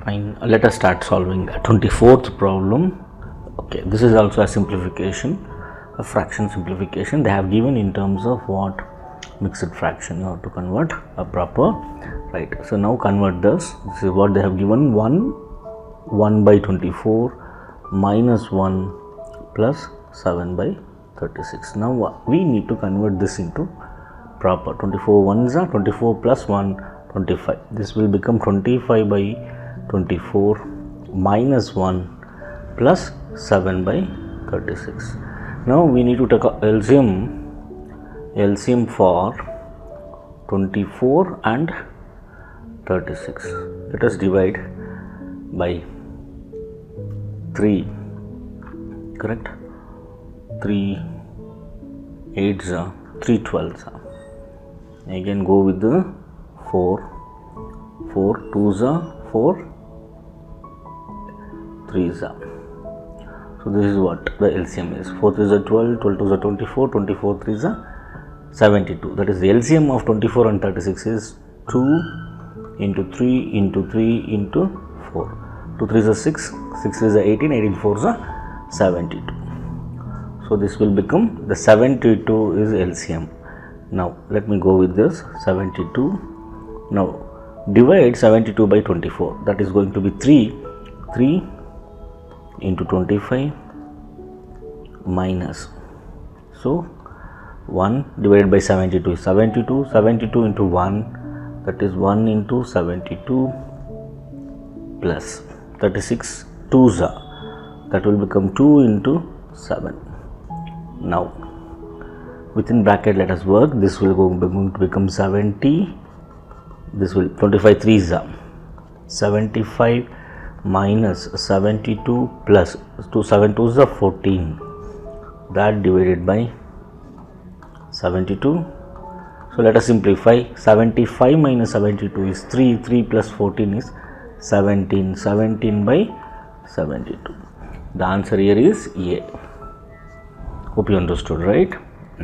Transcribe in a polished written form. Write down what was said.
Fine. Let us start solving a 24th problem. Okay, this is also a simplification, a fraction simplification. They have given in terms of what? Mixed fraction. You have to convert a proper, right? So now convert this. This is what they have given: 1 by 24 minus 1 plus 7 by 36. Now we need to convert this into proper. 24 ones are 24 plus 1, 25. This will become 25 by 24 minus 1 plus 7 by 36. Now we need to take a LCM for 24 and 36. Let us divide by 3, correct? 3 8s are 3 12s are. Again go with the 4 2s are 4 3s are. So this is what the LCM is. 4 3s are 12, 12 2s are 24, 24 3s are 72. That is the LCM of 24 and 36 is 2 into 3 into 3 into 4. 2 3s are 6, 6 3s are 18, 18 4s are 72. So this will become the 72 is LCM. Now let me go with this 72. Now divide 72 by 24. That is going to be 3 into 25 minus, so 1 divided by 72 is 72. 72 into 1, that is 1 into 72 plus 36 2s are, that will become 2 into 7. Now within bracket let us work. This will going to become 70. This will 25 3s are 75 minus 72 plus 2 7 2s are 14. That divided by 72. So let us simplify. 75 minus 72 is 3. 3 plus 14 is 17. 17 by 72. The answer here is A. Hope you understood, right?